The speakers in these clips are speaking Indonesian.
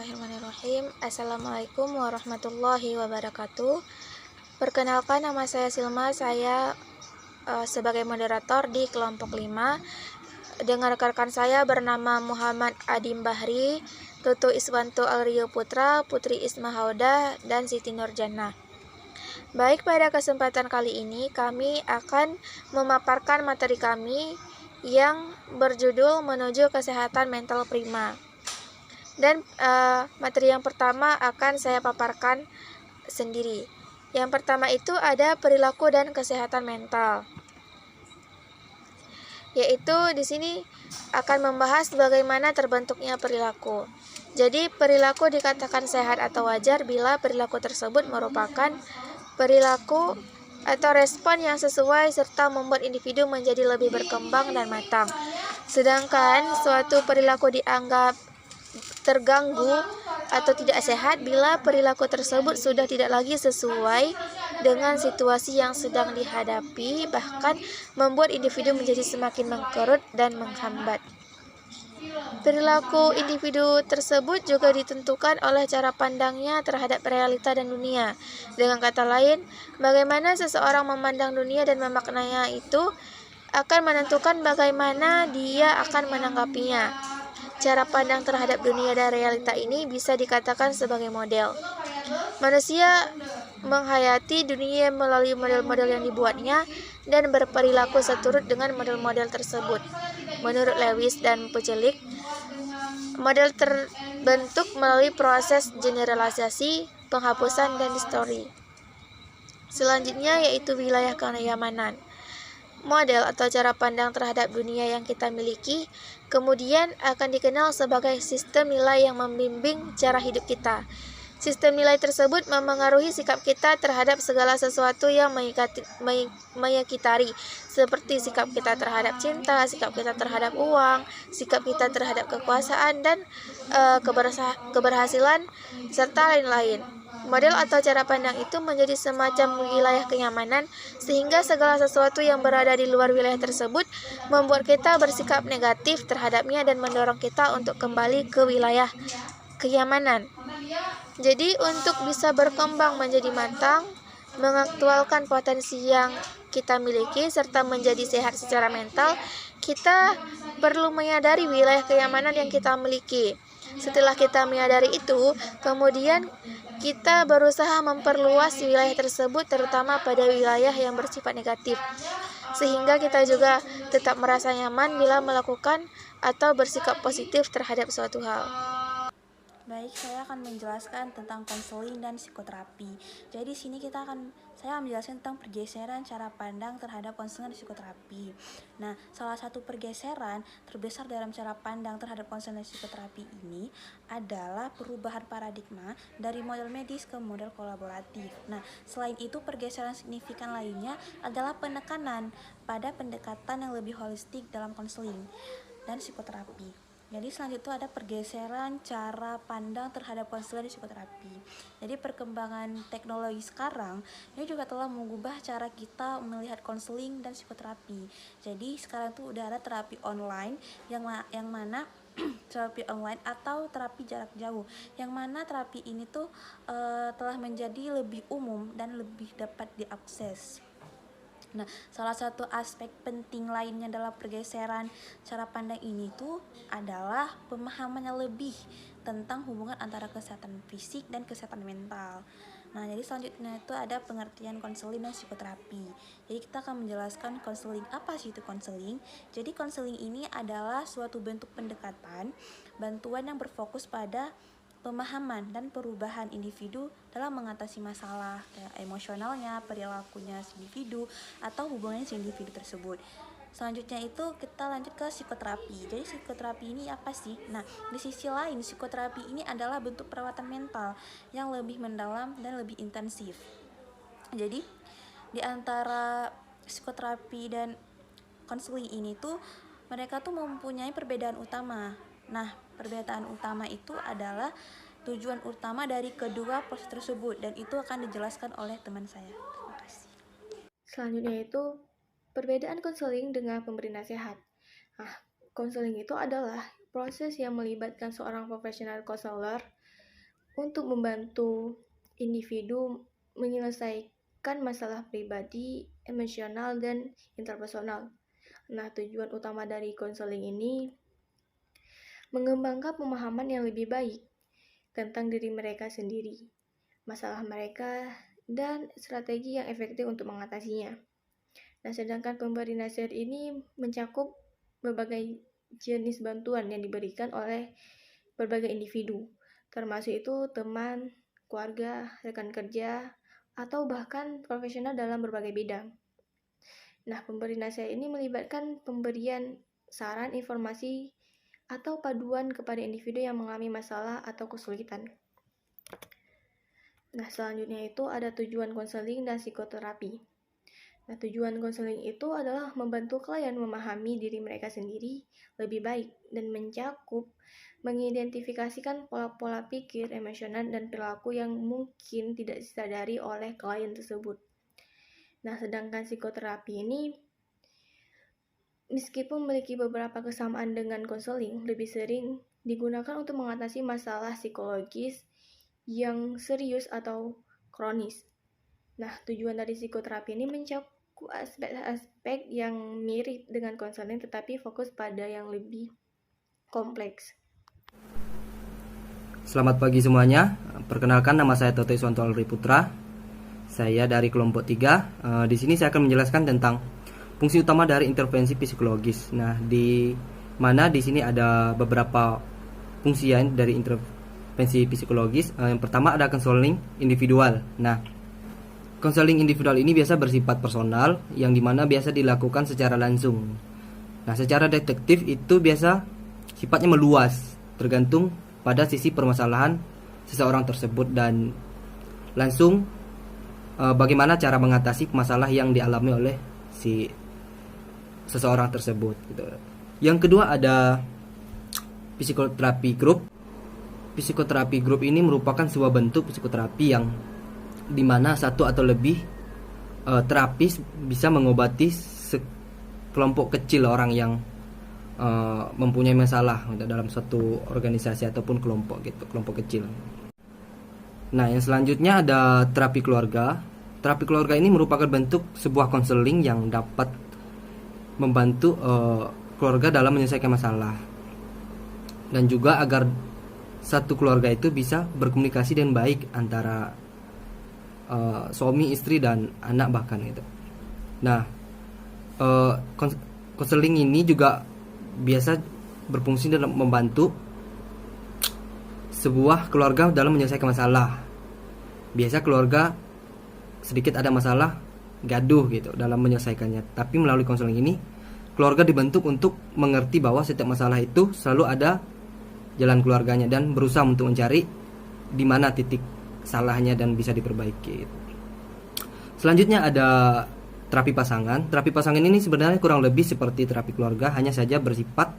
Bismillahirrahmanirrahim. Assalamualaikum warahmatullahi wabarakatuh. Perkenalkan, nama saya Silma. Saya sebagai moderator di kelompok 5. Dengan rekan-rekan saya bernama Muhammad Adim Bahri, Tutu Iswanto Alrio Putra, Putri Isma Hauda, dan Siti Nurjana. Baik, pada kesempatan kali ini kami akan memaparkan materi kami yang berjudul Menuju Kesehatan Mental Prima. Dan materi yang pertama akan saya paparkan sendiri. Yang pertama itu ada perilaku dan kesehatan mental. Yaitu di sini akan membahas bagaimana terbentuknya perilaku. Jadi perilaku dikatakan sehat atau wajar bila perilaku tersebut merupakan perilaku atau respon yang sesuai serta membuat individu menjadi lebih berkembang dan matang. Sedangkan suatu perilaku dianggap terganggu atau tidak sehat bila perilaku tersebut sudah tidak lagi sesuai dengan situasi yang sedang dihadapi, bahkan membuat individu menjadi semakin mengkerut dan menghambat. Perilaku individu tersebut juga ditentukan oleh cara pandangnya terhadap realita dan dunia. Dengan kata lain, bagaimana seseorang memandang dunia dan memaknainya itu akan menentukan bagaimana dia akan menanggapinya. Cara pandang terhadap dunia dan realita ini bisa dikatakan sebagai model. Manusia menghayati dunia melalui model-model yang dibuatnya dan berperilaku seturut dengan model-model tersebut. Menurut Lewis dan Pucelik, model terbentuk melalui proses generalisasi, penghapusan, dan distori. Selanjutnya yaitu wilayah kenyamanan. Model atau cara pandang terhadap dunia yang kita miliki kemudian akan dikenal sebagai sistem nilai yang membimbing cara hidup kita. Sistem nilai tersebut memengaruhi sikap kita terhadap segala sesuatu yang mengikitari, seperti sikap kita terhadap cinta, sikap kita terhadap uang, sikap kita terhadap kekuasaan dan keberhasilan, serta lain-lain. Model atau cara pandang itu menjadi semacam wilayah kenyamanan, sehingga segala sesuatu yang berada di luar wilayah tersebut membuat kita bersikap negatif terhadapnya dan mendorong kita untuk kembali ke wilayah kenyamanan. Jadi untuk bisa berkembang menjadi matang, mengaktualkan potensi yang kita miliki, serta menjadi sehat secara mental, kita perlu menyadari wilayah kenyamanan yang kita miliki. Setelah kita menyadari itu, kemudian kita berusaha memperluas wilayah tersebut, terutama pada wilayah yang bersifat negatif, sehingga kita juga tetap merasa nyaman bila melakukan atau bersikap positif terhadap suatu hal. Baik, saya akan menjelaskan tentang konseling dan psikoterapi. Jadi sini saya menjelaskan tentang pergeseran cara pandang terhadap konseling dan psikoterapi. Nah, salah satu pergeseran terbesar dalam cara pandang terhadap konseling dan psikoterapi ini adalah perubahan paradigma dari model medis ke model kolaboratif. Nah, selain itu pergeseran signifikan lainnya adalah penekanan pada pendekatan yang lebih holistik dalam konseling dan psikoterapi. Jadi selanjutnya ada pergeseran cara pandang terhadap konseling dan psikoterapi. Jadi perkembangan teknologi sekarang ini juga telah mengubah cara kita melihat konseling dan psikoterapi. Jadi sekarang tuh udah ada terapi online yang mana terapi online atau terapi jarak jauh, yang mana terapi ini tuh telah menjadi lebih umum dan lebih dapat diakses. Nah, salah satu aspek penting lainnya dalam pergeseran cara pandang ini tuh adalah pemahaman yang lebih tentang hubungan antara kesehatan fisik dan kesehatan mental. Nah, jadi selanjutnya itu ada pengertian konseling dan psikoterapi. Jadi kita akan menjelaskan konseling. Apa sih itu konseling? Jadi konseling ini adalah suatu bentuk pendekatan, bantuan yang berfokus pada pemahaman dan perubahan individu dalam mengatasi masalah emosionalnya, perilakunya individu, atau hubungannya si individu tersebut. Selanjutnya itu kita lanjut ke psikoterapi. Jadi psikoterapi ini apa sih? Nah, di sisi lain psikoterapi ini adalah bentuk perawatan mental yang lebih mendalam dan lebih intensif. Jadi di antara psikoterapi dan konseling ini tuh mereka tuh mempunyai perbedaan utama. Nah, perbedaan utama itu adalah tujuan utama dari kedua proses tersebut, dan itu akan dijelaskan oleh teman saya. Terima kasih. Selanjutnya itu perbedaan konseling dengan pemberi nasihat. Konseling itu adalah proses yang melibatkan seorang profesional konselor untuk membantu individu menyelesaikan masalah pribadi, emosional, dan interpersonal. Nah, tujuan utama dari konseling ini mengembangkan pemahaman yang lebih baik tentang diri mereka sendiri, masalah mereka, dan strategi yang efektif untuk mengatasinya. Nah, sedangkan pemberi nasihat ini mencakup berbagai jenis bantuan yang diberikan oleh berbagai individu, termasuk itu teman, keluarga, rekan kerja, atau bahkan profesional dalam berbagai bidang. Nah, pemberi nasihat ini melibatkan pemberian saran, informasi, atau paduan kepada individu yang mengalami masalah atau kesulitan. Nah, selanjutnya itu ada tujuan konseling dan psikoterapi. Nah, tujuan konseling itu adalah membantu klien memahami diri mereka sendiri lebih baik dan mencakup mengidentifikasikan pola-pola pikir, emosional, dan perilaku yang mungkin tidak disadari oleh klien tersebut. Nah, sedangkan psikoterapi ini meskipun memiliki beberapa kesamaan dengan konseling, lebih sering digunakan untuk mengatasi masalah psikologis yang serius atau kronis. Nah, tujuan dari psikoterapi ini mencakup aspek-aspek yang mirip dengan konseling tetapi fokus pada yang lebih kompleks. Selamat pagi semuanya. Perkenalkan, nama saya Toto Iswanto Alri Putra. Saya dari kelompok 3. Di sini saya akan menjelaskan tentang fungsi utama dari intervensi psikologis. Nah, di mana di sini ada beberapa fungsi dari intervensi psikologis. Yang pertama ada konseling individual. Nah, konseling individual ini biasa bersifat personal, yang dimana biasa dilakukan secara langsung. Nah, secara detektif itu biasa sifatnya meluas, tergantung pada sisi permasalahan seseorang tersebut dan langsung bagaimana cara mengatasi masalah yang dialami oleh si seseorang tersebut gitu. Yang kedua ada psikoterapi grup. Psikoterapi grup ini merupakan sebuah bentuk psikoterapi yang dimana satu atau lebih terapis bisa mengobati sekelompok kecil orang yang mempunyai masalah dalam suatu organisasi ataupun kelompok gitu, kelompok kecil. Nah, yang selanjutnya ada terapi keluarga. Terapi keluarga ini merupakan bentuk sebuah konseling yang dapat membantu keluarga dalam menyelesaikan masalah dan juga agar satu keluarga itu bisa berkomunikasi dengan baik antara suami, istri, dan anak bahkan gitu. Nah, konseling ini juga biasa berfungsi dalam membantu sebuah keluarga dalam menyelesaikan masalah. Biasa keluarga sedikit ada masalah, gaduh gitu dalam menyelesaikannya. Tapi melalui konseling ini, keluarga dibentuk untuk mengerti bahwa setiap masalah itu selalu ada jalan keluarganya dan berusaha untuk mencari di mana titik salahnya dan bisa diperbaiki. Selanjutnya ada terapi pasangan. Terapi pasangan ini sebenarnya kurang lebih seperti terapi keluarga, hanya saja bersifat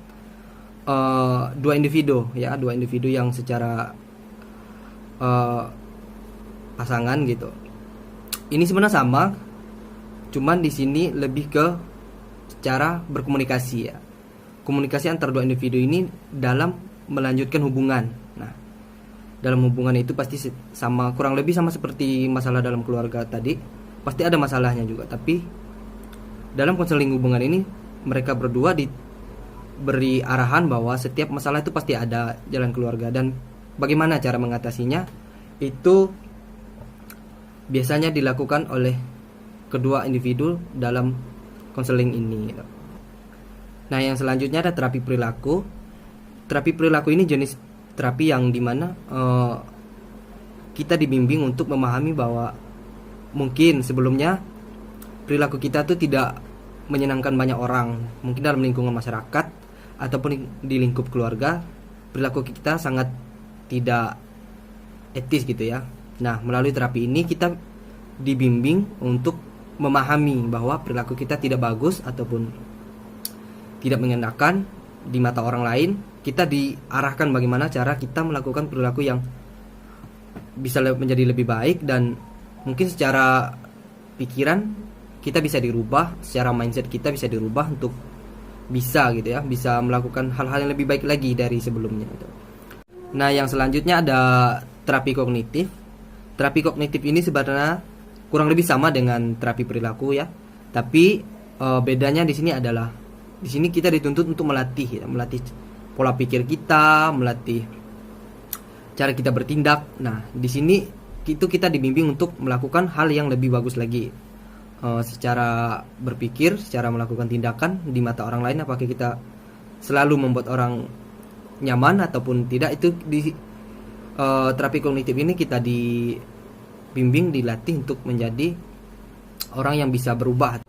dua individu yang secara pasangan gitu. Ini sebenarnya sama, cuman di sini lebih ke cara berkomunikasi ya. Komunikasi antar dua individu ini dalam melanjutkan hubungan. Nah, dalam hubungan itu pasti sama, kurang lebih sama seperti masalah dalam keluarga tadi. Pasti ada masalahnya juga, tapi dalam konseling hubungan ini mereka berdua diberi arahan bahwa setiap masalah itu pasti ada jalan keluarga dan bagaimana cara mengatasinya itu biasanya dilakukan oleh kedua individu dalam konseling ini. Nah, yang selanjutnya ada terapi perilaku. Terapi perilaku ini jenis terapi yang dimana kita dibimbing untuk memahami bahwa mungkin sebelumnya perilaku kita tuh tidak menyenangkan banyak orang, mungkin dalam lingkungan masyarakat ataupun di lingkup keluarga perilaku kita sangat tidak etis gitu ya. Nah, melalui terapi ini kita dibimbing untuk memahami bahwa perilaku kita tidak bagus ataupun tidak mengenakan di mata orang lain. Kita diarahkan bagaimana cara kita melakukan perilaku yang bisa menjadi lebih baik dan mungkin secara pikiran kita bisa dirubah, secara mindset kita bisa dirubah untuk bisa gitu ya, bisa melakukan hal-hal yang lebih baik lagi dari sebelumnya gitu. Nah, yang selanjutnya ada terapi kognitif. Terapi kognitif ini sebenarnya kurang lebih sama dengan terapi perilaku ya. Tapi bedanya di sini adalah di sini kita dituntut untuk melatih ya, melatih pola pikir kita, melatih cara kita bertindak. Nah, di sini kita dibimbing untuk melakukan hal yang lebih bagus lagi. Secara berpikir, secara melakukan tindakan di mata orang lain, apakah kita selalu membuat orang nyaman ataupun tidak. Itu di terapi kognitif ini kita dibimbing, dilatih untuk menjadi orang yang bisa berubah.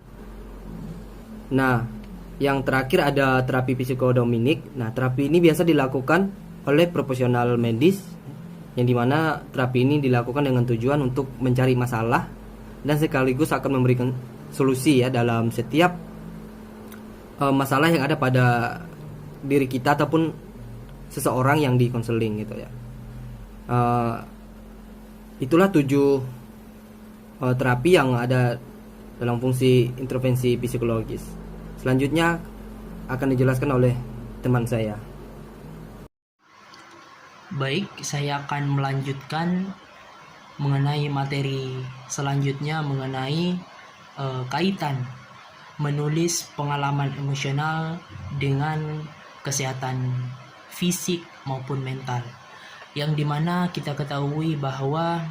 Nah, yang terakhir ada terapi psikodominik. Nah, terapi ini biasa dilakukan oleh profesional medis, yang dimana terapi ini dilakukan dengan tujuan untuk mencari masalah dan sekaligus akan memberikan solusi ya dalam setiap masalah yang ada pada diri kita ataupun seseorang yang dikonseling gitu ya. Itulah 7 terapi yang ada dalam fungsi intervensi psikologis. Selanjutnya akan dijelaskan oleh teman saya. Baik, saya akan melanjutkan mengenai materi selanjutnya mengenai kaitan menulis pengalaman emosional dengan kesehatan fisik maupun mental. Yang dimana kita ketahui bahwa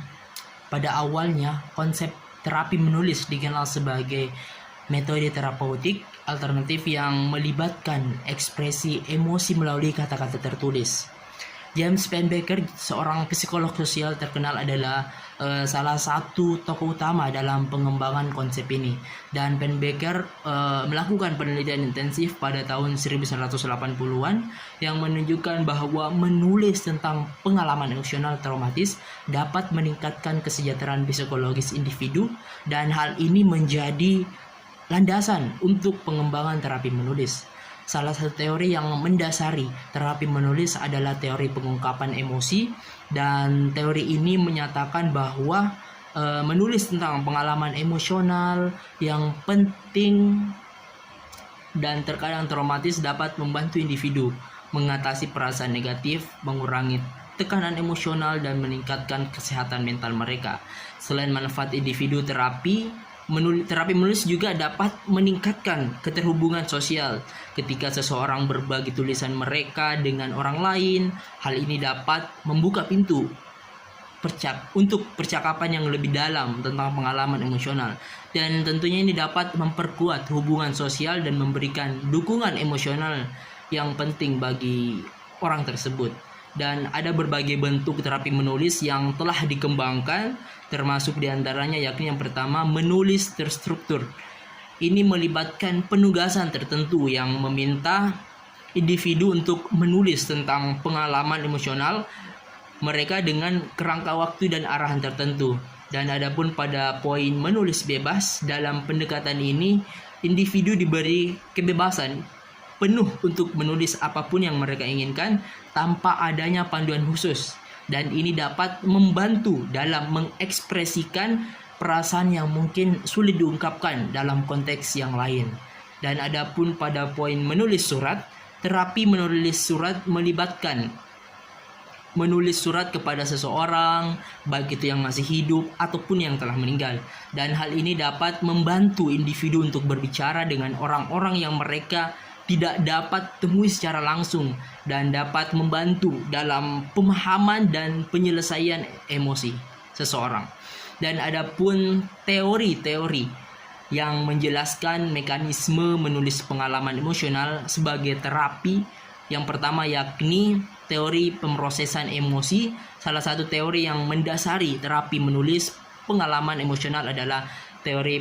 pada awalnya konsep terapi menulis dikenal sebagai metode terapeutik alternatif yang melibatkan ekspresi emosi melalui kata-kata tertulis. James Pennebaker, seorang psikolog sosial terkenal, adalah salah satu tokoh utama dalam pengembangan konsep ini. Dan Pennebaker melakukan penelitian intensif pada tahun 1980-an yang menunjukkan bahwa menulis tentang pengalaman emosional traumatis dapat meningkatkan kesejahteraan psikologis individu, dan hal ini menjadi landasan untuk pengembangan terapi menulis. Salah satu teori yang mendasari terapi menulis adalah teori pengungkapan emosi, dan teori ini menyatakan bahwa menulis tentang pengalaman emosional yang penting dan terkadang traumatis dapat membantu individu mengatasi perasaan negatif, mengurangi tekanan emosional, dan meningkatkan kesehatan mental mereka. Selain manfaat individu, terapi menulis juga dapat meningkatkan keterhubungan sosial. Ketika seseorang berbagi tulisan mereka dengan orang lain, hal ini dapat membuka pintu untuk percakapan yang lebih dalam tentang pengalaman emosional. Dan tentunya ini dapat memperkuat hubungan sosial dan memberikan dukungan emosional yang penting bagi orang tersebut. Dan ada berbagai bentuk terapi menulis yang telah dikembangkan, termasuk diantaranya yakni yang pertama, menulis terstruktur. Ini melibatkan penugasan tertentu yang meminta individu untuk menulis tentang pengalaman emosional mereka dengan kerangka waktu dan arahan tertentu. Dan adapun pada poin menulis bebas, dalam pendekatan ini individu diberi kebebasan penuh untuk menulis apapun yang mereka inginkan tanpa adanya panduan khusus, dan ini dapat membantu dalam mengekspresikan perasaan yang mungkin sulit diungkapkan dalam konteks yang lain. Dan adapun pada poin menulis surat, terapi menulis surat melibatkan menulis surat kepada seseorang, baik itu yang masih hidup ataupun yang telah meninggal. Dan hal ini dapat membantu individu untuk berbicara dengan orang-orang yang mereka tidak dapat temui secara langsung, dan dapat membantu dalam pemahaman dan penyelesaian emosi seseorang. Dan adapun teori-teori yang menjelaskan mekanisme menulis pengalaman emosional sebagai terapi, yang pertama yakni teori pemrosesan emosi. Salah satu teori yang mendasari terapi menulis pengalaman emosional adalah teori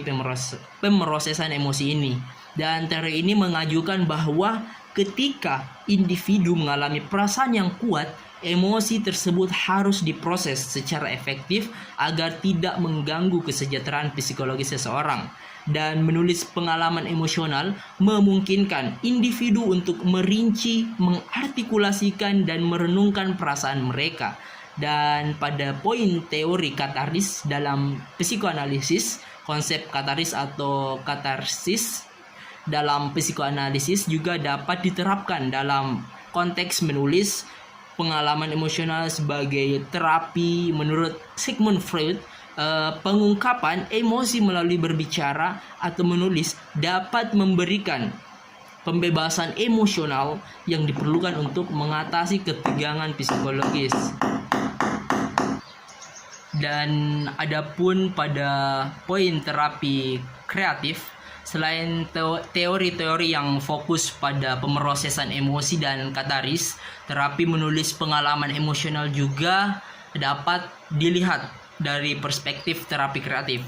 pemrosesan emosi ini. Dan teori ini mengajukan bahwa ketika individu mengalami perasaan yang kuat, emosi tersebut harus diproses secara efektif agar tidak mengganggu kesejahteraan psikologis seseorang. Dan menulis pengalaman emosional memungkinkan individu untuk merinci, mengartikulasikan, dan merenungkan perasaan mereka. Dan pada poin teori katarsis dalam psikoanalisis, konsep kataris atau katarsis dalam psikoanalisis juga dapat diterapkan dalam konteks menulis pengalaman emosional sebagai terapi. Menurut Sigmund Freud, pengungkapan emosi melalui berbicara atau menulis dapat memberikan pembebasan emosional yang diperlukan untuk mengatasi ketegangan psikologis. Dan adapun pada poin terapi kreatif, selain teori-teori yang fokus pada pemrosesan emosi dan kataris, terapi menulis pengalaman emosional juga dapat dilihat dari perspektif terapi kreatif.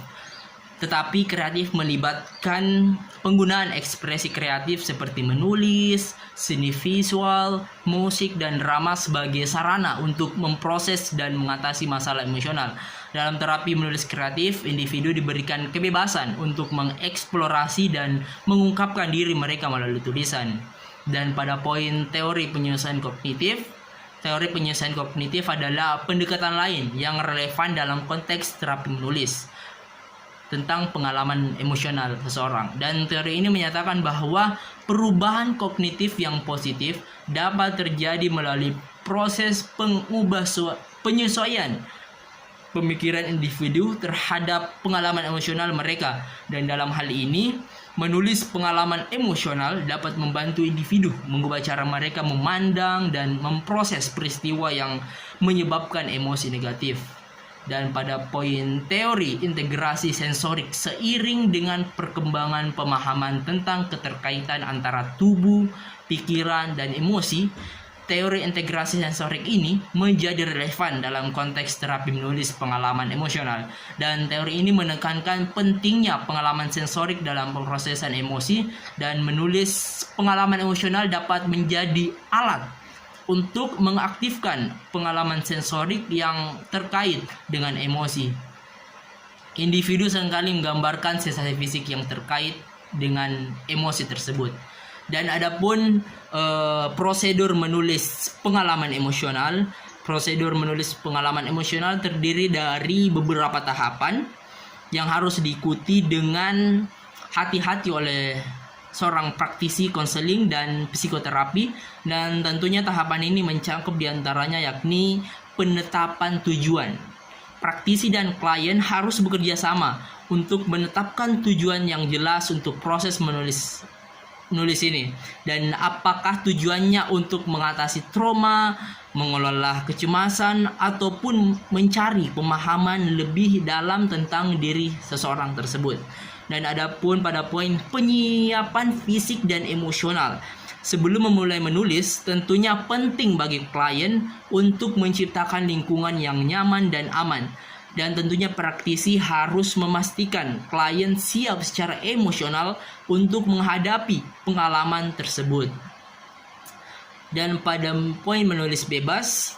Tetapi kreatif melibatkan penggunaan ekspresi kreatif seperti menulis, seni visual, musik, dan drama sebagai sarana untuk memproses dan mengatasi masalah emosional. Dalam terapi menulis kreatif, individu diberikan kebebasan untuk mengeksplorasi dan mengungkapkan diri mereka melalui tulisan. Dan pada poin teori penyelesaian kognitif adalah pendekatan lain yang relevan dalam konteks terapi menulis tentang pengalaman emosional seseorang. Dan teori ini menyatakan bahwa perubahan kognitif yang positif dapat terjadi melalui proses penyesuaian pemikiran individu terhadap pengalaman emosional mereka. Dan dalam hal ini, menulis pengalaman emosional dapat membantu individu mengubah cara mereka memandang dan memproses peristiwa yang menyebabkan emosi negatif. Dan pada poin teori integrasi sensorik, seiring dengan perkembangan pemahaman tentang keterkaitan antara tubuh, pikiran, dan emosi, teori integrasi sensorik ini menjadi relevan dalam konteks terapi menulis pengalaman emosional. Dan teori ini menekankan pentingnya pengalaman sensorik dalam pemrosesan emosi, dan menulis pengalaman emosional dapat menjadi alat untuk mengaktifkan pengalaman sensorik yang terkait dengan emosi. Individu seringkali menggambarkan sensasi fisik yang terkait dengan emosi tersebut. Dan adapun prosedur menulis pengalaman emosional, terdiri dari beberapa tahapan yang harus diikuti dengan hati-hati oleh seorang praktisi konseling dan psikoterapi. Dan tentunya tahapan ini mencakup diantaranya yakni penetapan tujuan. Praktisi dan klien harus bekerja sama untuk menetapkan tujuan yang jelas untuk proses menulis ini, dan apakah tujuannya untuk mengatasi trauma, mengelola kecemasan, ataupun mencari pemahaman lebih dalam tentang diri seseorang tersebut. Dan adapun pada poin penyiapan fisik dan emosional, sebelum memulai menulis, tentunya penting bagi klien untuk menciptakan lingkungan yang nyaman dan aman. Dan tentunya praktisi harus memastikan klien siap secara emosional untuk menghadapi pengalaman tersebut. Dan pada poin menulis bebas,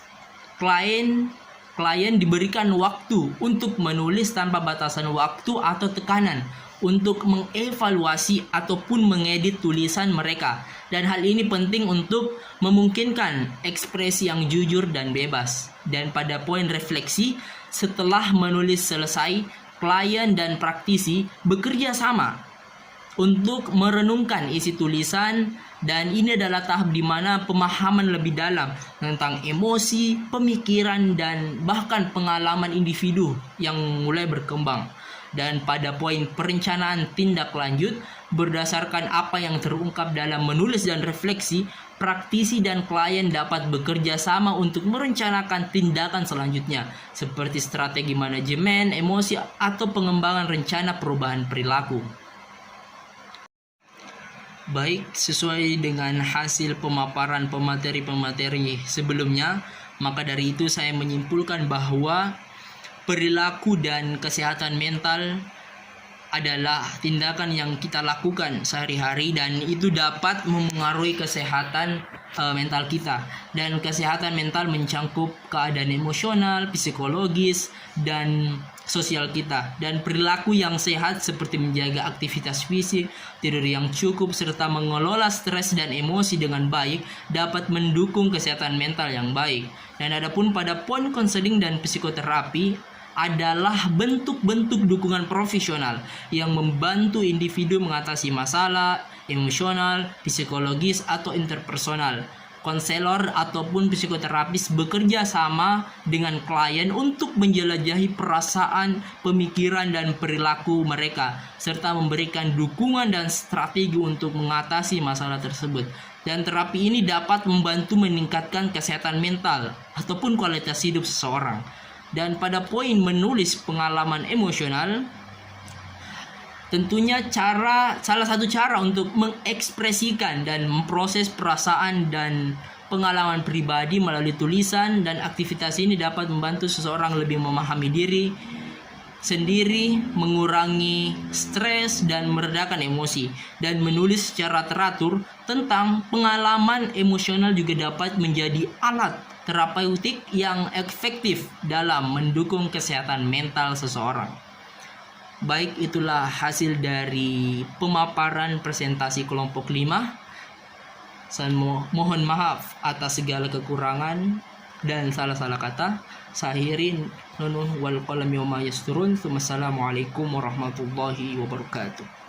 klien diberikan waktu untuk menulis tanpa batasan waktu atau tekanan untuk mengevaluasi ataupun mengedit tulisan mereka. Dan hal ini penting untuk memungkinkan ekspresi yang jujur dan bebas. Dan pada poin refleksi, setelah menulis selesai, klien dan praktisi bekerja sama untuk merenungkan isi tulisan, dan ini adalah tahap di mana pemahaman lebih dalam tentang emosi, pemikiran, dan bahkan pengalaman individu yang mulai berkembang. Dan pada poin perencanaan tindak lanjut, berdasarkan apa yang terungkap dalam menulis dan refleksi, praktisi dan klien dapat bekerja sama untuk merencanakan tindakan selanjutnya, seperti strategi manajemen emosi atau pengembangan rencana perubahan perilaku. Baik, sesuai dengan hasil pemaparan pemateri-pemateri sebelumnya, maka dari itu saya menyimpulkan bahwa perilaku dan kesehatan mental adalah tindakan yang kita lakukan sehari-hari, dan itu dapat memengaruhi kesehatan mental kita. Dan kesehatan mental mencakup keadaan emosional, psikologis, dan sosial kita. Dan perilaku yang sehat seperti menjaga aktivitas fisik, tidur yang cukup, serta mengelola stres dan emosi dengan baik dapat mendukung kesehatan mental yang baik. Dan adapun pada poin konseling dan psikoterapi adalah bentuk-bentuk dukungan profesional yang membantu individu mengatasi masalah emosional, psikologis, atau interpersonal. konselor ataupun psikoterapis bekerja sama dengan klien untuk menjelajahi perasaan, pemikiran, dan perilaku mereka, serta memberikan dukungan dan strategi untuk mengatasi masalah tersebut. Dan terapi ini dapat membantu meningkatkan kesehatan mental ataupun kualitas hidup seseorang. Dan pada poin menulis pengalaman emosional, tentunya salah satu cara untuk mengekspresikan dan memproses perasaan dan pengalaman pribadi melalui tulisan, dan aktivitas ini dapat membantu seseorang lebih memahami diri sendiri, mengurangi stres dan meredakan emosi. Dan menulis secara teratur tentang pengalaman emosional juga dapat menjadi alat terapeutik yang efektif dalam mendukung kesehatan mental seseorang. Baik, itulah hasil dari pemaparan presentasi kelompok 5. Saya mohon maaf atas segala kekurangan dan salah-salah kata. Saya akhiri, nunun wal qalami wa ma yasturun. Wassalamualaikum warahmatullahi wabarakatuh.